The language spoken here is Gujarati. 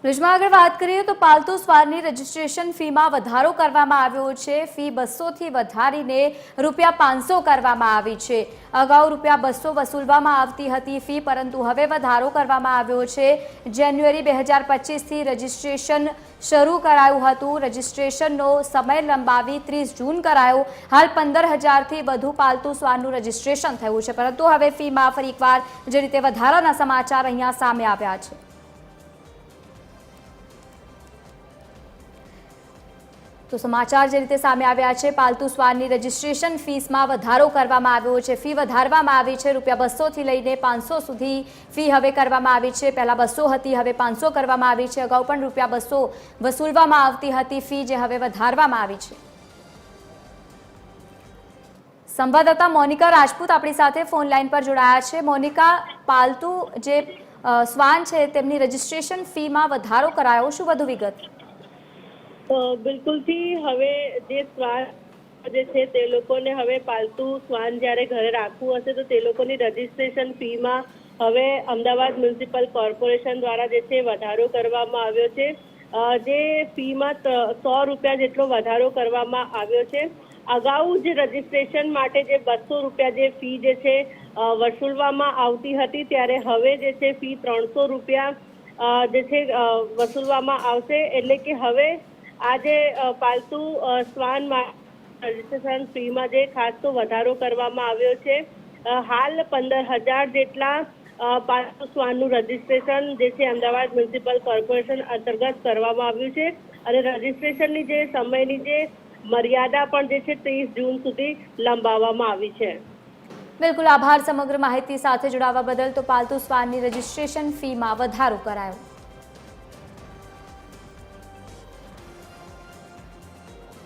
ન્યૂઝમાં આગળ વાત કરીએ તો પાલતુ શ્વાનની રજીસ્ટ્રેશન ફીમાં વધારો કરવામાં આવ્યો છે। ફી 200 થી વધારીને ₹500 કરવામાં આવી છે। અગાઉ ₹200 વસૂલવામાં આવતી હતી ફી, પરંતુ હવે વધારો કરવામાં આવ્યો છે। જાન્યુઆરી 2025 થી રજીસ્ટ્રેશન શરૂ કરાયું હતું। રજીસ્ટ્રેશનનો સમય લંબાવી 30 જૂન કરાયો। હાલ 15,000 થી વધુ પાલતુ શ્વાનનું રજીસ્ટ્રેશન થયું છે, પરંતુ હવે ફીમાં ફરી એકવાર જે રીતે વધારાના સમાચાર અહીંયા સામે આવ્યા છે। તો સમાચાર જે રીતે સામે આવ્યા છે, પાલતુ શ્વાનની રજીસ્ટ્રેશન ફીસમાં વધારો કરવામાં આવ્યો છે। ફી વધારવામાં આવી છે। ₹200 થી લઈને 500 સુધી ફી હવે કરવામાં આવી છે। પહેલા 200 હતી, હવે 500 કરવામાં આવી છે। અગાઉ પણ ₹200 વસૂલવામાં આવતી હતી ફી, જે હવે વધારવામાં આવી છે। સંવાદદાતા મોનિકા રાજપૂત આપણી સાથે ફોન લાઈન પર જોડાયા છે। મોનિકા, પાલતુ જે શ્વાન છે તેમની રજીસ્ટ્રેશન ફીમાં વધારો કરાયો, શું વધુ વિગત? બિલકુલથી હવે જે શ્વાન જે છે તે લોકોને હવે પાલતુ શ્વાન જ્યારે ઘરે રાખવું હશે તો તે લોકોની રજીસ્ટ્રેશન ફીમાં હવે અમદાવાદ મ્યુનિસિપલ કોર્પોરેશન દ્વારા જે છે વધારો કરવામાં આવ્યો છે। જે ફીમાં ₹100 જેટલો વધારો કરવામાં આવ્યો છે। અગાઉ જે રજીસ્ટ્રેશન માટે જે ₹200 જે ફી જે છે વસૂલવામાં આવતી હતી, ત્યારે હવે જે છે ફી ₹300 જે છે વસૂલવામાં આવશે। એટલે કે હવે આજે પાલતુ શ્વાન રજીસ્ટ્રેશન ફીમાં જે ખાસ તો વધારો કરવામાં આવ્યો છે। હાલ 15,000 જેટલા પાલતુ શ્વાનનું રજીસ્ટ્રેશન જે છે અમદાવાદ મ્યુનિસિપલ કોર્પોરેશન અંતર્ગત કરવામાં આવ્યું છે, અને રજીસ્ટ્રેશનની જે સમયની જે મર્યાદા પણ જે છે 30 જૂન સુધી લંબાવવામાં આવી છે। બિલકુલ, આભાર સમગ્ર માહિતી સાથે જોડાવા બદલ। તો પાલતુ શ્વાનની રજીસ્ટ્રેશન ફીમાં વધારો કરાયો।